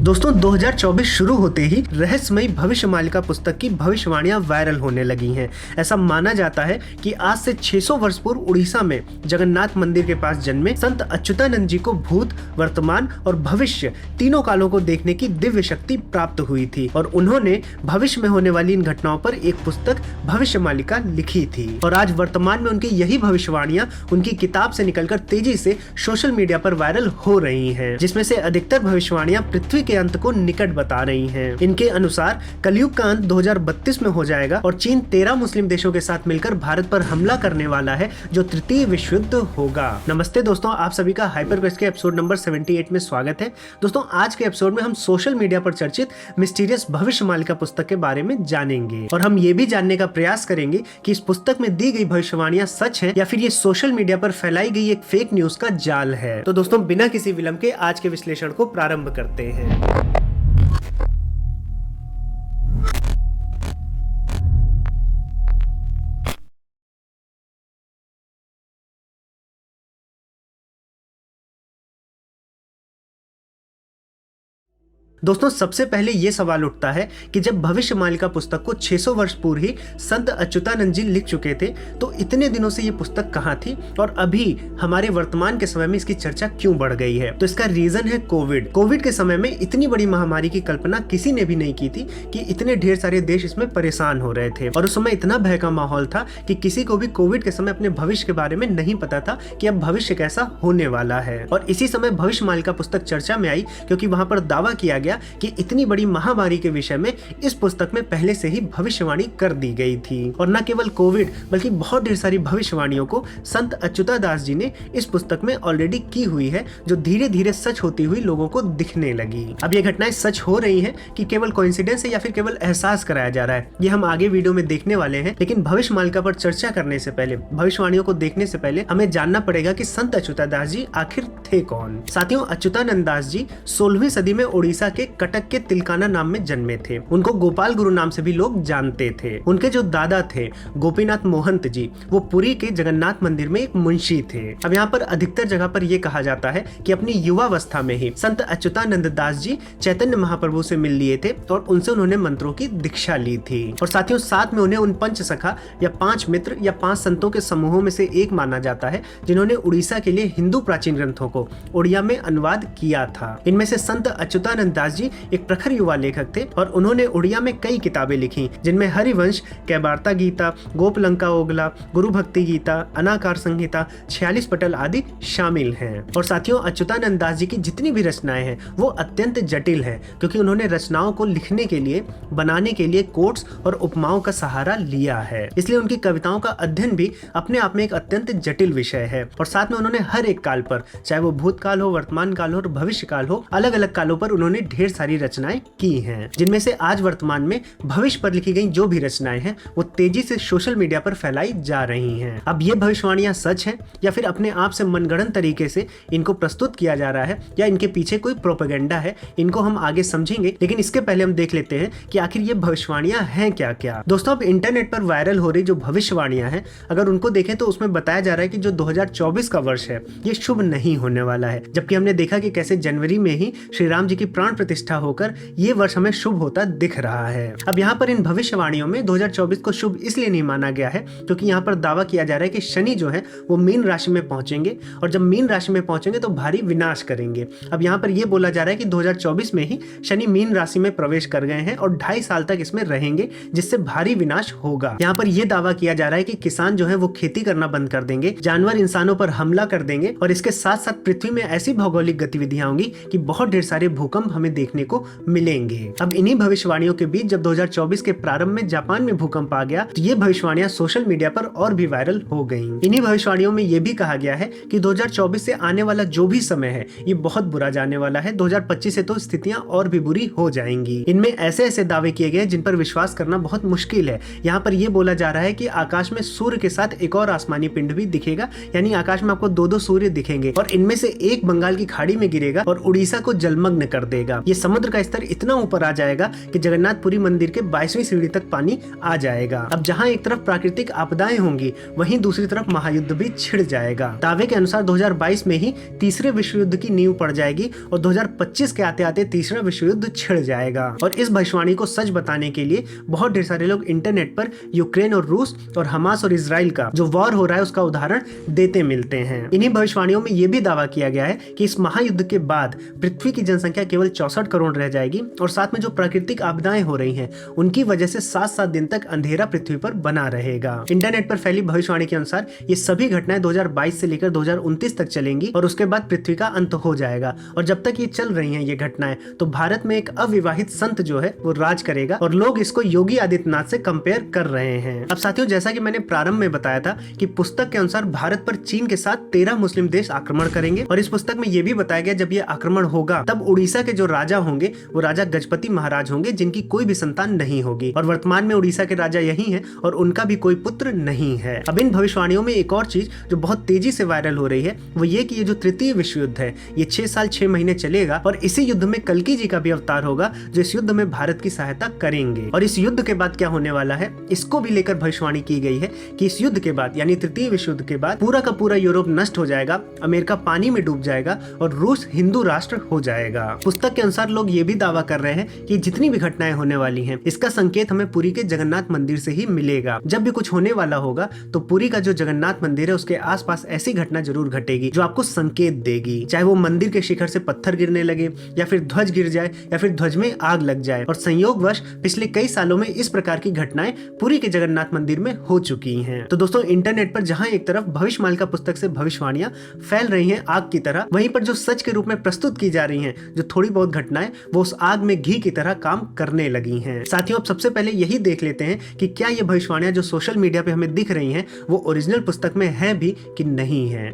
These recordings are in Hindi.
दोस्तों 2024 शुरू होते ही रहस्यमयी भविष्यमालिका पुस्तक की भविष्यवाणियां वायरल होने लगी हैं। ऐसा माना जाता है कि आज से 600 वर्ष पूर्व उड़ीसा में जगन्नाथ मंदिर के पास जन्मे संत अच्युतानंद जी को भूत, वर्तमान और भविष्य तीनों कालों को देखने की दिव्य शक्ति प्राप्त हुई थी और उन्होंने भविष्य में होने वाली इन घटनाओं पर एक पुस्तक भविष्यमालिका लिखी थी। और आज वर्तमान में उनकी यही भविष्यवाणियां उनकी किताब से निकलकर तेजी से सोशल मीडिया पर वायरल हो रही हैं, जिसमें से अधिकतर भविष्यवाणियां पृथ्वी के अंत को निकट बता रही हैं। इनके अनुसार कलयुग का अंत 2032 में हो जाएगा और चीन 13 मुस्लिम देशों के साथ मिलकर भारत पर हमला करने वाला है, जो तृतीय विश्व युद्ध होगा। नमस्ते दोस्तों, आप सभी का हाइपर क्वेस्ट के एपिसोड नंबर 78 में स्वागत है। दोस्तों आज के एपिसोड में हम सोशल मीडिया पर चर्चित मिस्टीरियस भविष्यमालिका पुस्तक के बारे में जानेंगे और हम ये भी जानने का प्रयास करेंगे कि इस पुस्तक में दी गई भविष्यवाणियां सच है या फिर ये सोशल मीडिया पर फैलाई गई एक फेक न्यूज का जाल है। तो दोस्तों बिना किसी विलंब के आज के विश्लेषण को प्रारंभ करते हैं। दोस्तों सबसे पहले ये सवाल उठता है कि जब भविष्यमालिका पुस्तक को 600 वर्ष पूर्व ही संत अच्युतानंद जी लिख चुके थे तो इतने दिनों से ये पुस्तक कहाँ थी और अभी हमारे वर्तमान के समय में इसकी चर्चा क्यों बढ़ गई है। तो इसका रीजन है कोविड के समय में इतनी बड़ी महामारी की कल्पना किसी ने भी नहीं की थी कि इतने ढेर सारे देश इसमें परेशान हो रहे थे और उस समय इतना भय का माहौल था कि किसी को भी कोविड के समय अपने भविष्य के बारे में नहीं पता था कि अब भविष्य कैसा होने वाला है। और इसी समय भविष्यमालिका पुस्तक चर्चा में आई क्योंकि वहां पर दावा किया गया कि इतनी बड़ी महामारी के विषय में इस पुस्तक में पहले से ही भविष्यवाणी कर दी गई थी। और न केवल कोविड बल्कि बहुत ढेर सारी भविष्यवाणियों को संत अच्युतादास जी ने इस पुस्तक में ऑलरेडी की हुई है, जो धीरे धीरे सच होती हुई लोगों को दिखने लगी। अब ये घटनाएं सच हो रही हैं कि केवल कोइंसिडेंस है या फिर केवल एहसास कराया जा रहा है, ये हम आगे वीडियो में देखने वाले हैं। लेकिन भविष्यमालिका पर चर्चा करने से पहले, भविष्यवाणियों को देखने से पहले हमें जानना पड़ेगा कि संत अच्युतादास जी आखिर थे कौन। साथियों, अच्युतानंद दास जी 16वीं सदी में उड़ीसा के कटक के तिलकाना नाम में जन्मे थे। उनको गोपाल गुरु नाम से भी लोग जानते थे। उनके जो दादा थे गोपीनाथ मोहंत जी, वो पुरी के जगन्नाथ मंदिर में एक मुंशी थे। अब यहाँ पर अधिकतर जगह पर यह कहा जाता है कि अपनी युवावस्था में ही संत अच्युतानंद दास जी चैतन्य महाप्रभु से मिल लिए थे और उनसे उन्होंने मंत्रों की दीक्षा ली थी। और साथियों साथ में उन्हें उन पंच सखा या 5 मित्र या 5 संतों के समूहों में से एक माना जाता है जिन्होंने उड़ीसा के लिए हिंदू प्राचीन ग्रंथों को उड़िया में अनुवाद किया था। इनमें से संत अच्युतानंद दास जी एक प्रखर युवा लेखक थे और उन्होंने उड़िया में कई किताबें लिखी, जिनमें हरिवंश, कैबार्ता गीता, गोपलंका ओगला, गुरु भक्ति गीता, अनाकार संहिता, 46 पटल आदि शामिल हैं। और साथियों अच्युतानंद दास जी की जितनी भी रचनाएं हैं वो अत्यंत जटिल है क्योंकि उन्होंने रचनाओं को लिखने के लिए, बनाने के लिए कोट्स और उपमाओं का सहारा लिया है। इसलिए उनकी कविताओं का अध्ययन भी अपने आप में एक अत्यंत जटिल विषय है। और साथ में उन्होंने हर एक काल पर, चाहे वो भूतकाल हो, वर्तमान काल हो और भविष्य काल हो, अलग अलग कालों पर उन्होंने ढेर सारी रचनाएं की हैं, जिनमें से आज वर्तमान में भविष्य पर लिखी गई जो भी रचनाएं हैं वो तेजी से सोशल मीडिया पर फैलाई जा रही हैं। अब ये भविष्यवाणियां सच हैं या फिर अपने आप से मनगढ़ंत तरीके से इनको प्रस्तुत किया जा रहा है या इनके पीछे कोई प्रोपेगेंडा है, इनको हम आगे समझेंगे। लेकिन इसके पहले हम देख लेते हैं कि आखिर ये भविष्यवाणियां हैं क्या क्या। दोस्तों अब इंटरनेट पर वायरल हो रही जो भविष्यवाणियां हैं, अगर उनको देखें तो उसमें बताया जा रहा है कि जो 2024 का वर्ष है ये शुभ नहीं होने वाला है, जबकि हमने देखा कि कैसे जनवरी में ही श्री राम जी की प्राण प्रतिष्ठा होकर ये वर्ष हमें शुभ होता दिख रहा है। अब यहाँ पर इन भविष्यवाणियों में 2024 को शुभ इसलिए नहीं माना गया है क्योंकि यहाँ पर दावा किया जा रहा है कि शनि जो है वो मीन राशि में पहुंचेंगे और जब मीन राशि में पहुंचेंगे तो भारी विनाश करेंगे। अब यहाँ पर यह बोला जा रहा है कि 2024 में ही शनि मीन राशि में प्रवेश कर गए हैं और 2.5 साल तक इसमें रहेंगे, जिससे भारी विनाश होगा। यहाँ पर यह दावा किया जा रहा है कि किसान जो है वो खेती करना बंद कर देंगे, जानवर इंसानों पर हमला कर देंगे और इसके साथ साथ पृथ्वी में ऐसी भौगोलिक गतिविधियां होंगी कि बहुत ढेर सारे भूकंप हमें देखने को मिलेंगे। अब इन्हीं भविष्यवाणियों के बीच जब 2024 के प्रारंभ में जापान में भूकंप आ गया तो ये भविष्यवाणियां सोशल मीडिया पर और भी वायरल हो गईं। इन्हीं भविष्यवाणियों में ये भी कहा गया है कि 2024 से आने वाला जो भी समय है ये बहुत बुरा जाने वाला है। 2025 से तो स्थितियां और भी बुरी हो जाएंगी। इनमें ऐसे ऐसे दावे किए गए जिन पर विश्वास करना बहुत मुश्किल है। यहाँ पर यह बोला जा रहा है कि आकाश में सूर्य के साथ एक और आसमानी पिंड भी दिखेगा, यानी आकाश में आपको 2-2 सूर्य दिखेंगे और इनमें से एक बंगाल की खाड़ी में गिरेगा और उड़ीसा को जलमग्न कर देगा। जाएगा। ये समुद्र का स्तर इतना ऊपर आ जाएगा कि जगन्नाथपुरी मंदिर के 22वीं सीढ़ी तक पानी आ जाएगा। अब जहाँ एक तरफ प्राकृतिक आपदाएं होंगी, वहीं दूसरी तरफ महायुद्ध भी छिड़ जाएगा। दावे के अनुसार 2022 में ही तीसरे विश्व युद्ध की नींव पड़ जाएगी और 2025 के आते आते तीसरा विश्व युद्ध छिड़ जाएगा। और इस भविष्यवाणी को सच बताने के लिए बहुत ढेर सारे लोग इंटरनेट पर यूक्रेन और रूस और हमास और इजराइल का जो वॉर हो रहा है उसका उदाहरण देते मिलते हैं। इन्हीं भविष्यवाणियों में यह भी दावा किया गया है कि इस महायुद्ध के बाद पृथ्वी की जनसंख्या केवल 64 करोड़ रह जाएगी और साथ में जो प्राकृतिक आपदाएं हो रही हैं उनकी वजह से 7-7 दिन तक अंधेरा पृथ्वी पर बना रहेगा। इंटरनेट पर फैली भविष्यवाणी के अनुसार ये सभी घटनाएं 2022 से लेकर 2029 तक चलेंगी और उसके बाद पृथ्वी का अंत हो जाएगा। और जब तक ये चल रही हैं ये घटनाएं, तो भारत में एक अविवाहित संत जो है वो राज करेगा और लोग इसको योगी आदित्यनाथ से कंपेयर कर रहे हैं। अब साथियों, जैसा कि मैंने प्रारंभ में बताया था कि पुस्तक के अनुसार भारत पर चीन के साथ 13 मुस्लिम देश आक्रमण करेंगे और इस पुस्तक में ये भी बताया गया जब ये आक्रमण होगा तब उड़ीसा के जो राजा होंगे वो राजा गजपति महाराज होंगे जिनकी कोई भी संतान नहीं होगी और वर्तमान में उड़ीसा के राजा यही हैं और उनका भी कोई पुत्र नहीं है। अब इन भविष्यवाणियों में एक और चीज जो बहुत तेजी से वायरल हो रही है वो ये कि ये जो तृतीय विश्व युद्ध है ये 6 साल 6 महीने चलेगा और इसी युद्ध में कल्कि जी का भी अवतार होगा जो इस युद्ध में भारत की सहायता करेंगे। और इस युद्ध के बाद क्या होने वाला है इसको भी लेकर भविष्यवाणी की गई है कि इस युद्ध के बाद यानी तृतीय विश्व युद्ध के बाद पूरा का पूरा यूरोप नष्ट हो जाएगा, अमेरिका पानी में डूब जाएगा और रूस हिंदू राष्ट्र हो जाएगा। पुस्तक के अनुसार लोग ये भी दावा कर रहे हैं कि जितनी भी घटनाएं होने वाली हैं इसका संकेत हमें पुरी के जगन्नाथ मंदिर से ही मिलेगा। जब भी कुछ होने वाला होगा तो पुरी का जो जगन्नाथ मंदिर है उसके आसपास ऐसी घटना जरूर घटेगी जो आपको संकेत देगी, चाहे वो मंदिर के शिखर से पत्थर गिरने लगे या फिर ध्वज गिर जाए या फिर ध्वज में आग लग जाए। और संयोगवश पिछले कई सालों में इस प्रकार की घटनाएं पुरी के जगन्नाथ मंदिर में हो चुकी हैं। तो दोस्तों, इंटरनेट पर जहां एक तरफ भविष्यमालिका पुस्तक से भविष्यवाणियां फैल रही हैं आग की तरह, वहीं पर जो सच के रूप में प्रस्तुत की जा रही हैं जो थोड़ी बहुत घटनाएं वो उस आग में घी की तरह काम करने लगी हैं। साथियों, अब सबसे पहले यही देख लेते हैं कि क्या ये भविष्यवाणियां जो सोशल मीडिया पे हमें दिख रही हैं वो ओरिजिनल पुस्तक में है भी कि नहीं है।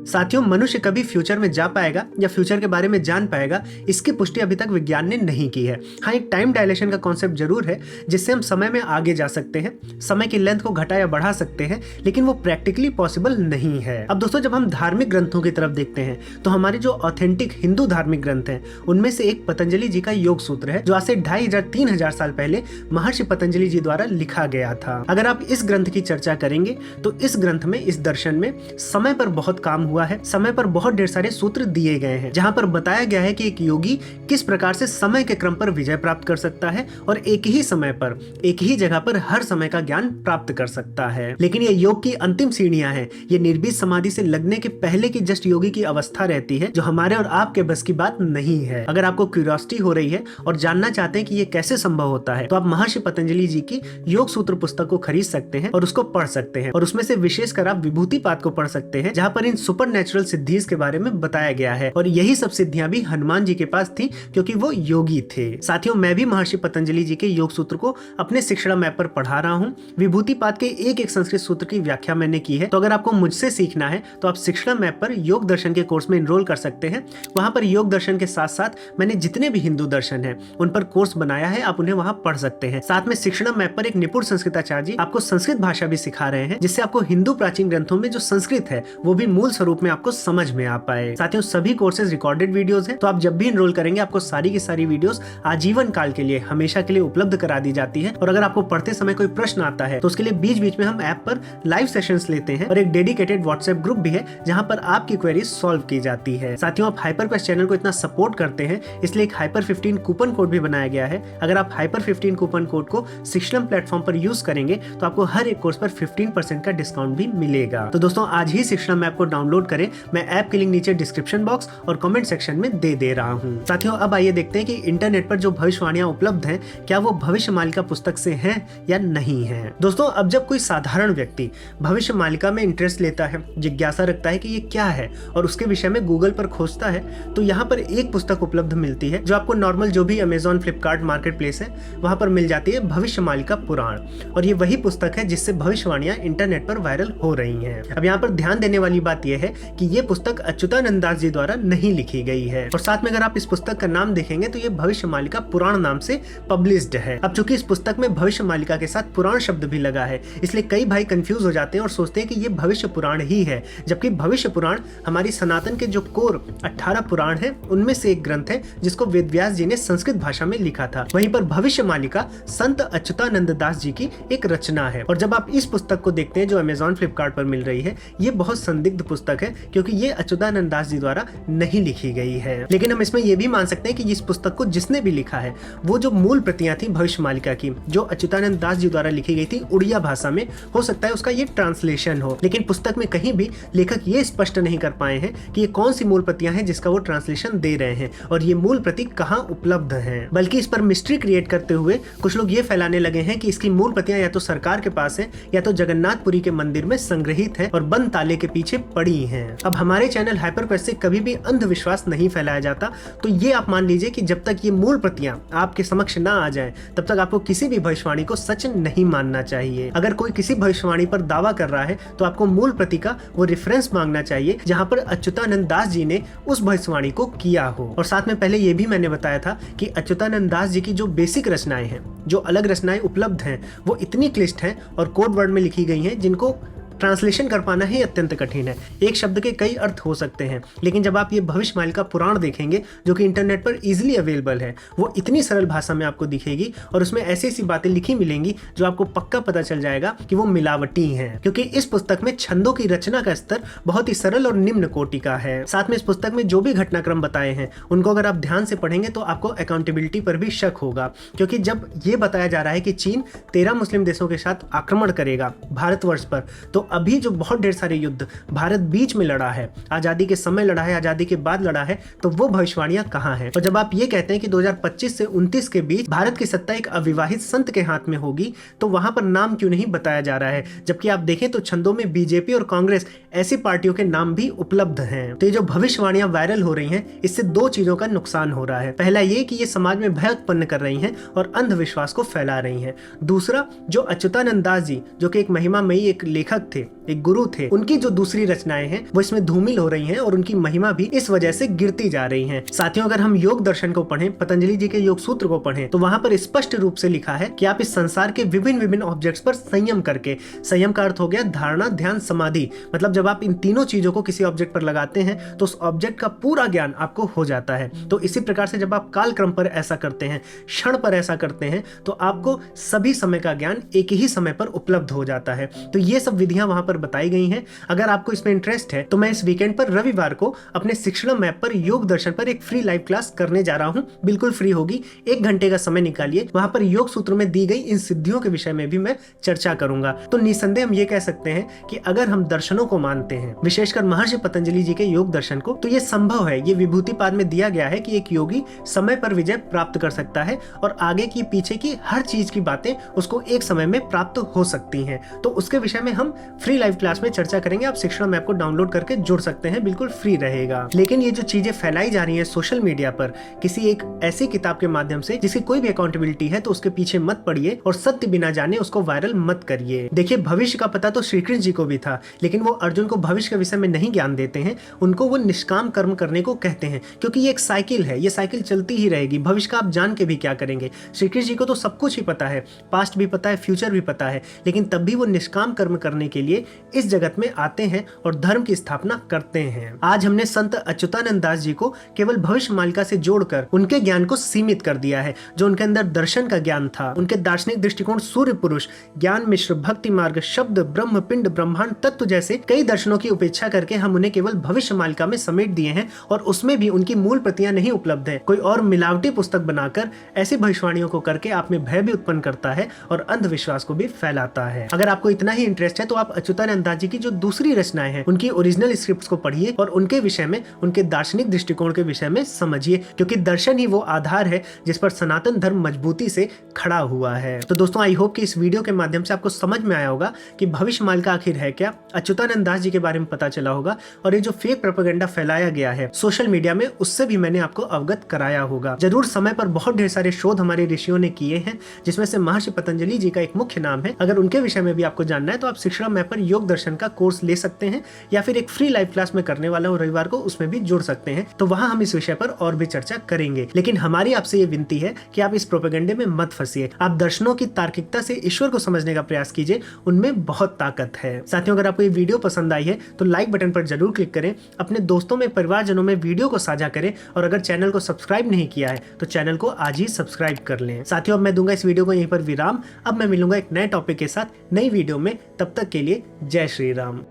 साथियों, मनुष्य कभी फ्यूचर में जा पाएगा या फ्यूचर के बारे में जान पाएगा इसकी पुष्टि अभी तक विज्ञान ने नहीं की है। हाँ, एक टाइम डायलेशन का कॉन्सेप्ट जरूर है जिससे हम समय में आगे जा सकते हैं, समय की लेंथ को घटा या बढ़ा सकते हैं, लेकिन वो प्रैक्टिकली पॉसिबल नहीं है। अब दोस्तों, जब हम धार्मिक ग्रंथों की तरफ देखते हैं तो हमारे जो ऑथेंटिक हिंदू धार्मिक ग्रंथ हैं उनमें से एक पतंजलि जी का योग सूत्र है जो आज से 2500-3000 साल पहले महर्षि पतंजलि जी द्वारा लिखा गया था। अगर आप इस ग्रंथ की चर्चा करेंगे तो इस ग्रंथ में, इस दर्शन में समय पर बहुत काम हुआ है, समय पर बहुत ढेर सारे सूत्र दिए गए हैं जहां पर बताया गया है कि एक योगी किस प्रकार से समय के क्रम पर विजय प्राप्त कर सकता है और एक ही समय पर एक ही जगह पर हर समय का ज्ञान प्राप्त कर सकता है। लेकिन ये योग की अंतिम सीढ़ियां हैं, ये निर्बीज समाधि से लगने के पहले की जस्ट योगी की अवस्था रहती है जो हमारे और आपके बस की बात नहीं है। अगर आपको क्यूरियोसिटी हो रही है और जानना चाहते हैं कि ये कैसे संभव होता है तो आप महर्षि पतंजलि जी की योग सूत्र पुस्तक को खरीद सकते हैं और उसको पढ़ सकते हैं और उसमें से विशेषकर आप विभूतिपाद को पढ़ सकते हैं जहां पर इन सुपर नेचुरल सिद्धियों के बारे में बताया गया है और यही सब सिद्धियां भी हनुमान जी के पास थी क्योंकि वो योगी थे। साथियों, मैं भी महर्षि पतंजलि जी के योग सूत्र को अपने शिक्षण मैप पर पढ़ा रहा हूँ। विभूतिपाद के एक एक संस्कृत सूत्र की व्याख्या मैंने की है, तो अगर आपको मुझसे सीखना है तो आप शिक्षण मैप पर योग दर्शन के कोर्स में एनरोल कर सकते हैं। वहां पर योग दर्शन के साथ साथ मैंने जितने भी हिंदू दर्शन है उन पर कोर्स बनाया है, आप उन्हें वहां पढ़ सकते हैं। साथ में शिक्षण मैप पर एक निपुण संस्कृताचार्य जी आपको संस्कृत भाषा भी सिखा रहे हैं जिससे आपको हिंदू प्राचीन ग्रंथों में जो संस्कृत है वो भी मूल स्वरूप में आपको समझ में आ पाए। साथियों, सभी कोर्सेज रिकॉर्डेड वीडियोस हैं, तो आप जब भी एनरोल करेंगे आपको सारी की सारी वीडियोस आजीवन काल के लिए, हमेशा के लिए उपलब्ध करा दी जाती है। और अगर आपको पढ़ते समय कोई प्रश्न आता है तो उसके लिए बीच बीच में हम ऐप पर लाइव सेशंस लेते हैं और एक डेडिकेटेड व्हाट्सएप ग्रुप भी है जहां पर आपकी क्वेरीज सॉल्व की जाती है। साथियों, आप हाइपरक्वेस्ट चैनल को इतना सपोर्ट करते हैं इसलिए एक हाइपर 15 कूपन कोड भी बनाया गया है। अगर आप हाइपर 15 कूपन कोड को शिक्षण प्लेटफॉर्म पर यूज करेंगे तो आपको हर एक कोर्स पर 15% का डिस्काउंट भी मिलेगा। तो दोस्तों, आज ही शिक्षण मैप को डाउनलोड करें। मैं ऐप की लिंक नीचे डिस्क्रिप्शन बॉक्स और कमेंट सेक्शन में दे रहा हूँ। साथियों, अब आइए देखते हैं कि इंटरनेट पर जो भविष्यवाणियां उपलब्ध हैं क्या वो भविष्यमालिका पुस्तक से हैं या नहीं है। दोस्तों, अब जब कोई साधारण व्यक्ति भविष्यमालिका में इंटरेस्ट लेता है, जिज्ञासा रखता है कि ये क्या है और उसके विषय में गूगल पर खोजता है तो यहाँ पर एक पुस्तक उपलब्ध मिलती है जो आपको नॉर्मल जो भी अमेजॉन, फ्लिपकार्ट मार्केट प्लेस है वहां पर मिल जाती है, भविष्यमालिका पुराण। और ये वही पुस्तक है जिससे भविष्यवाणियां इंटरनेट पर वायरल हो रही हैं। अब यहाँ पर ध्यान देने वाली बात यह है है कि ये पुस्तक अच्युतानंद दास जी द्वारा नहीं लिखी गई है। और साथ में अगर आप इस पुस्तक का नाम देखेंगे तो ये भविष्य मालिका पुराण नाम से पब्लिश्ड है। अब चूंकि इस पुस्तक में भविष्य मालिका के साथ पुराण शब्द भी लगा है, इसलिए कई भाई कंफ्यूज हो जाते हैं और सोचते हैं कि ये भविष्य पुराण ही है, जबकि भविष्य पुराण हमारी सनातन के जो कोर 18 पुराण है उनमें से एक ग्रंथ है जिसको वेदव्यास जी ने संस्कृत भाषा में लिखा था। वहीं पर भविष्य मालिका संत अच्युतानंद दास जी की एक रचना है। और जब आप इस पुस्तक को देखते हैं जो अमेजॉन फ्लिपकार्ट पर मिल रही है, ये बहुत संदिग्ध पुस्तक है क्योंकि ये अच्युतानंद दास जी द्वारा नहीं लिखी गई है। लेकिन हम इसमें यह भी मान सकते हैं कि इस पुस्तक को जिसने भी लिखा है वो जो मूल प्रतियां थी भविष्य मालिका की जो अच्युतानंद दास जी द्वारा लिखी गई थी उड़िया भाषा में, हो सकता है उसका ये ट्रांसलेशन हो। लेकिन पुस्तक में कहीं भी लेखक ये स्पष्ट नहीं कर पाए हैं कि ये कौन सी मूल प्रतियां हैं जिसका वो ट्रांसलेशन दे रहे हैं और ये मूल प्रति कहाँ उपलब्ध हैं। बल्कि इस पर मिस्ट्री क्रिएट करते हुए कुछ लोग ये फैलाने लगे हैं कि इसकी मूल प्रतियां या तो सरकार के पास है या तो जगन्नाथपुरी के मंदिर में संग्रहित है और बंद ताले के पीछे पड़ी हैं। अब हमारे चैनल हाइपरक्वेस्ट से कभी भी अंधविश्वास नहीं फैलाया जाता, तो ये आप मान लीजिए कि जब तक ये मूल प्रतियां आपके समक्ष ना आ जाएं, तब तक आपको किसी भी भविष्यवाणी को सच नहीं मानना चाहिए। अगर कोई किसी भविष्यवाणी पर दावा कर रहा है तो आपको मूल प्रति का वो रेफरेंस मांगना चाहिए जहां पर अच्युतानंद दास जी ने उस भविष्यवाणी को किया हो। और साथ में पहले ये भी मैंने बताया था कि अच्युतानंद दास जी की जो बेसिक रचनाएं हैं, जो अलग रचनाएं उपलब्ध हैं, वो इतनी क्लिष्ट हैं और कोड वर्ड में लिखी गई हैं जिनको ट्रांसलेशन कर पाना ही अत्यंत कठिन है। एक शब्द के कई अर्थ हो सकते हैं, लेकिन जब आप ये भविष्य मालिका पुराण देखेंगे जो कि इंटरनेट पर इजीली अवेलेबल है, वो इतनी सरल भाषा में आपको दिखेगी और उसमें ऐसी ऐसी बातें लिखी मिलेंगी जो आपको पक्का पता चल जाएगा कि वो मिलावटी हैं, क्योंकि इस पुस्तक में छंदों की रचना का स्तर बहुत ही सरल और निम्न कोटि का है। साथ में इस पुस्तक में जो भी घटनाक्रम बताए हैं उनको अगर आप ध्यान से पढ़ेंगे तो आपको अकाउंटेबिलिटी पर भी शक होगा, क्योंकि जब ये बताया जा रहा है कि चीन 13 मुस्लिम देशों के साथ आक्रमण करेगा भारतवर्ष पर, तो अभी जो बहुत ढेर सारे युद्ध भारत बीच में लड़ा है, आजादी के समय लड़ा है, आजादी के बाद लड़ा है, तो वो भविष्यवाणियां कहां हैं। और जब आप ये कहते हैं कि 2025 से 29 के बीच भारत की सत्ता एक अविवाहित संत के हाथ में होगी, तो वहां पर नाम क्यों नहीं बताया जा रहा है, जबकि आप देखें तो छंदों में बीजेपी और कांग्रेस ऐसी पार्टियों के नाम भी उपलब्ध हैं। तो ये जो भविष्यवाणियां वायरल हो रही हैं, इससे दो चीजों का नुकसान हो रहा है। पहला ये कि ये समाज में भय उत्पन्न कर रही हैं और अंधविश्वास को फैला रही हैं। दूसरा, जो अच्युतानंद दास जी जो कि एक महिमामयी एक लेखक थे, एक गुरु थे, उनकी जो दूसरी रचनाएं हैं वो इसमें धूमिल हो रही हैं और उनकी महिमा भी इस वजह से गिरती जा रही है। साथियों, अगर हम योग दर्शन को पढ़ें, पतंजलि जी के योग सूत्र को पढ़ें, तो वहां पर स्पष्ट रूप से लिखा है कि आप इस संसार के विभिन्न विभिन्न ऑब्जेक्ट्स पर संयम करके, संयम का अर्थ हो गया धारणा, ध्यान, समाधि, मतलब जब आप इन तीनों चीजों को किसी ऑब्जेक्ट पर लगाते हैं तो उस ऑब्जेक्ट का पूरा ज्ञान आपको हो जाता है। तो इसी प्रकार से जब आप काल क्रम पर ऐसा करते हैं, क्षण पर ऐसा करते हैं, तो आपको सभी समय का ज्ञान एक ही समय पर उपलब्ध हो जाता है। तो ये सब विधियां वहां पर बताई गई हैं। अगर आपको इसमें इंटरेस्ट है तो मैं इस वीकेंड पर रविवार को अपने शिक्षण ऐप पर योग दर्शन पर एक फ्री लाइव क्लास करने जा रहा हूं, बिल्कुल फ्री होगी। 1 घंटे का समय निकालिए, वहां पर योग सूत्र में दी गई इन सिद्धियों के विषय में भी मैं चर्चा करूंगा। तो निसंदेह हम ये कह सकते हैं कि अगर हम दर्शनों को मानते हैं, विशेषकर महर्षि पतंजलि जी के योग दर्शन को, तो ये संभव है, ये विभूतिपाद में दिया गया है कि एक योगी समय पर विजय प्राप्त कर सकता है और आगे की पीछे की हर चीज की बातें उसको एक समय में प्राप्त हो सकती हैं। तो उसके विषय में हम फ्री लाइव क्लास में चर्चा करेंगे। आप शिक्षण ऐप को डाउनलोड करके जुड़ सकते हैं, बिल्कुल फ्री रहेगा। लेकिन ये जो चीजें फैलाई जा रही हैं सोशल मीडिया पर किसी एक ऐसी किताब के माध्यम से जिसकी कोई भी अकाउंटेबिलिटी है, तो उसके पीछे मत पड़िए और सत्य बिना जाने उसको वायरल मत करिए। देखिए, भविष्य का पता तो श्री कृष्ण जी को भी था, लेकिन वो अर्जुन को भविष्य के विषय में नहीं ज्ञान देते हैं, उनको वो निष्काम कर्म करने को कहते हैं, क्योंकि ये एक साइकिल है, ये साइकिल चलती ही रहेगी। भविष्य का आप जान के भी क्या करेंगे। श्री कृष्ण जी को तो सब कुछ ही पता है, पास्ट भी पता है, फ्यूचर भी पता है, लेकिन तब भी वो निष्काम कर्म करने के लिए इस जगत में आते हैं और धर्म की स्थापना करते हैं। आज हमने संत अच्युतानंद दास जी को केवल भविष्य मालिका से जोड़कर उनके ज्ञान को सीमित कर दिया है। जो उनके अंदर दर्शन का ज्ञान था, उनके दार्शनिक दृष्टिकोण सूर्य पुरुष, ज्ञान मिश्र, भक्ति मार्ग, शब्द, ब्रह्म, पिंड, ब्रह्मांड तत्व जैसे कई दर्शनों की उपेक्षा करके हम उन्हें केवल भविष्य मालिका में समेट दिए हैं और उसमें भी उनकी मूल प्रतियां नहीं उपलब्ध है। कोई और मिलावटी पुस्तक बनाकर ऐसी भविष्यवाणियों को करके आप में भय भी उत्पन्न करता है और अंधविश्वास को भी फैलाता है। अगर आपको इतना ही इंटरेस्ट है तो आप अच्युतानंद दास जी की जो दूसरी रचनाएं हैं उनकी ओरिजिनल स्क्रिप्ट्स को पढ़िए और उनके विषय में, उनके दार्शनिक दृष्टिकोण के विषय में समझिए, क्योंकि दर्शन ही वो आधार है जिस पर सनातन धर्म मजबूती से खड़ा हुआ है। तो दोस्तों, आई होप कि इस वीडियो के माध्यम से आपको समझ में आया होगा कि भविष्य मालिका आखिर है क्या, अच्युतानंद दास जी के बारे में पता चला होगा और ये जो फेक प्रोपेगेंडा फैलाया गया है सोशल मीडिया में, उससे भी मैंने आपको अवगत कराया होगा। जरूर समय पर बहुत ढेर सारे शोध हमारे ऋषियों ने किए हैं, जिसमें से महर्षि पतंजलि जी का एक मुख्य नाम है। अगर उनके विषय में भी आपको जानना है तो आप शिक्षण ऐप पर योग दर्शन का कोर्स ले सकते हैं, या फिर एक फ्री लाइव क्लास में करने वाला हूँ रविवार को, उसमें भी जुड़ सकते हैं। तो वहां हम इस विषय पर और भी चर्चा करेंगे। लेकिन हमारी आपसे ये विनती है कि आप इस प्रोपेगेंडे में मत फंसिए। आप दर्शनों की तार्किकता से ईश्वर को समझने का प्रयास कीजिए, उनमें बहुत ताकत है। साथियों, अगर आपको ये वीडियो पसंद आई है तो लाइक बटन पर जरूर क्लिक करें, अपने दोस्तों में, परिवारजनों में वीडियो को साझा करें, और अगर चैनल को सब्सक्राइब नहीं किया है तो चैनल को आज ही सब्सक्राइब कर लें। साथियों, अब मैं दूंगा इस वीडियो को यहीं पर विराम। अब मैं मिलूंगा एक नए टॉपिक के साथ नई वीडियो में। तब तक के लिए जय श्री राम।